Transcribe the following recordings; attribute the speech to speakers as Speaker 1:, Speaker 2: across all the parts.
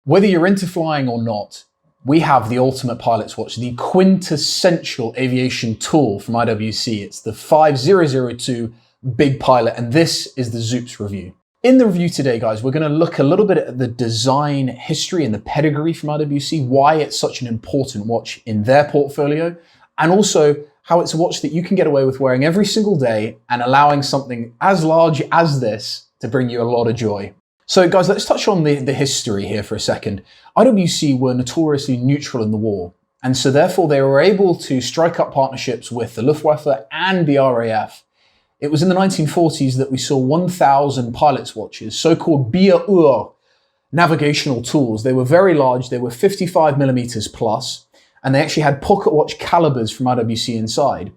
Speaker 1: Whether you're into flying or not, we have the ultimate pilot's watch, the quintessential aviation tool from IWC. It's the 5002 Big Pilot, and this is the Xupes review. In the review today, guys, we're going to look a little bit at the design history and the pedigree from IWC, why it's such an important watch in their portfolio, and also how it's a watch that you can get away with wearing every single day and allowing something as large as this to bring you a lot of joy. So guys, let's touch on the history here for a second. IWC were notoriously neutral in the war, and so therefore they were able to strike up partnerships with the Luftwaffe and the RAF. It was in the 1940s that we saw 1,000 pilots' watches, so-called Bier navigational tools. They were very large, they were 55 millimeters plus, and they actually had pocket watch calibers from IWC inside.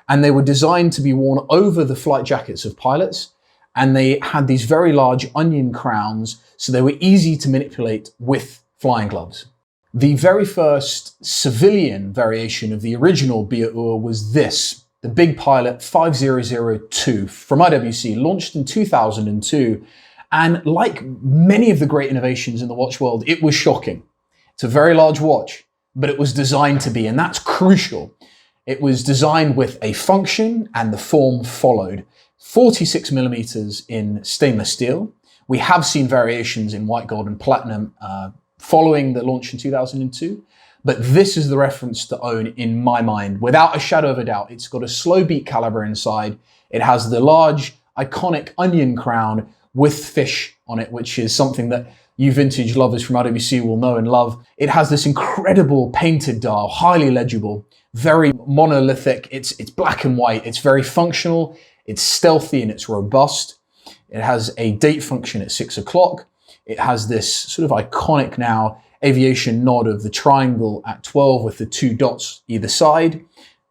Speaker 1: And they were designed to be worn over the flight jackets of pilots, and they had these very large onion crowns, so they were easy to manipulate with flying gloves. The very first civilian variation of the original Bier was this, the Big Pilot 5002 from IWC, launched in 2002. And like many of the great innovations in the watch world, it was shocking. It's a very large watch, but it was designed to be, and that's crucial. It was designed with a function, and the form followed. 46 millimeters in stainless steel. We have seen variations in white, gold, and platinum following the launch in 2002, but this is the reference to own in my mind, without a shadow of a doubt. It's got a slow beat caliber inside. It has the large, iconic onion crown with fish on it, which is something that you vintage lovers from IWC will know and love. It has this incredible painted dial, highly legible, very monolithic. It's black and white. It's very functional. It's stealthy and it's robust. It has a date function at 6 o'clock. It has this sort of iconic now aviation nod of the triangle at 12 with the 2 dots either side,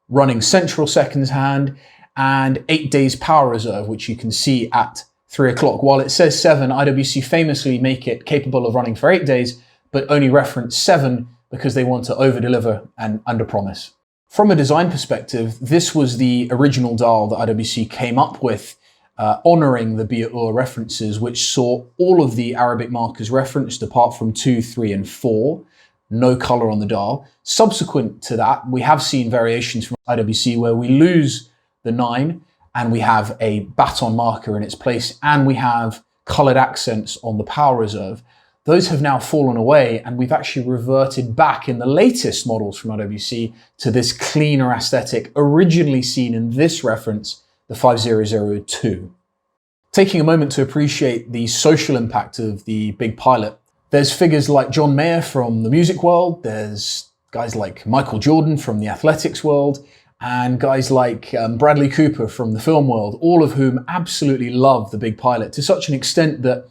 Speaker 1: running central seconds hand, and 8 days power reserve, which you can see at 3 o'clock. While it says 7, IWC famously make it capable of running for 8 days, but only reference 7 because they want to over-deliver and under-promise. From a design perspective, this was the original dial that IWC came up with, honoring the Bier references, which saw all of the Arabic markers referenced apart from 2, 3, and 4. No color on the dial. Subsequent to that, we have seen variations from IWC where we lose the 9 and we have a baton marker in its place, and we have colored accents on the power reserve. Those have now fallen away, and we've actually reverted back in the latest models from IWC to this cleaner aesthetic originally seen in this reference, the 5002. Taking a moment to appreciate the social impact of the Big Pilot, there's figures like John Mayer from the music world, there's guys like Michael Jordan from the athletics world, and guys like Bradley Cooper from the film world, all of whom absolutely love the Big Pilot to such an extent that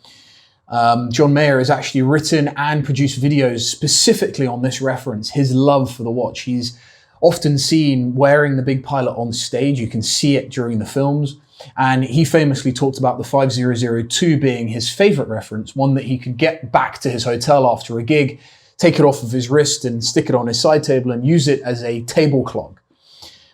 Speaker 1: John Mayer has actually written and produced videos specifically on this reference, his love for the watch. He's often seen wearing the Big Pilot on stage. You can see it during the films. And he famously talked about the 5002 being his favorite reference, one that he could get back to his hotel after a gig, take it off of his wrist and stick it on his side table and use it as a table clock.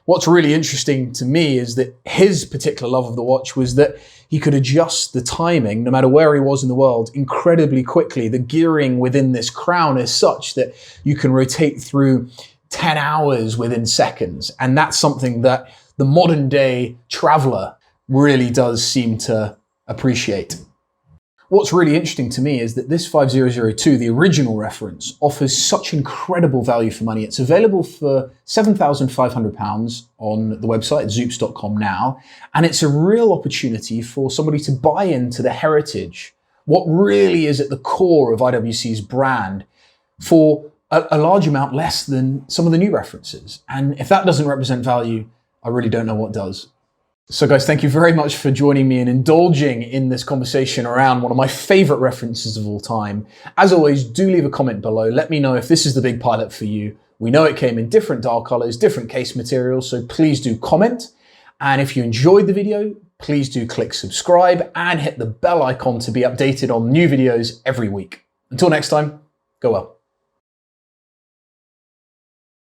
Speaker 1: What's really interesting to me is that his particular love of the watch was that he could adjust the timing, no matter where he was in the world, incredibly quickly. The gearing within this crown is such that you can rotate through 10 hours within seconds. And that's something that the modern day traveler really does seem to appreciate. What's really interesting to me is that this 5002, the original reference, offers such incredible value for money. It's available for £7,500 on the website, xupes.com now, and it's a real opportunity for somebody to buy into the heritage, what really is at the core of IWC's brand, for a large amount less than some of the new references. And if that doesn't represent value, I really don't know what does. So guys, thank you very much for joining me and indulging in this conversation around one of my favorite references of all time. As always, do leave a comment below. Let me know if this is the Big Pilot for you. We know it came in different dial colors, different case materials, so please do comment. And if you enjoyed the video, please do click subscribe and hit the bell icon to be updated on new videos every week. Until next time, go well.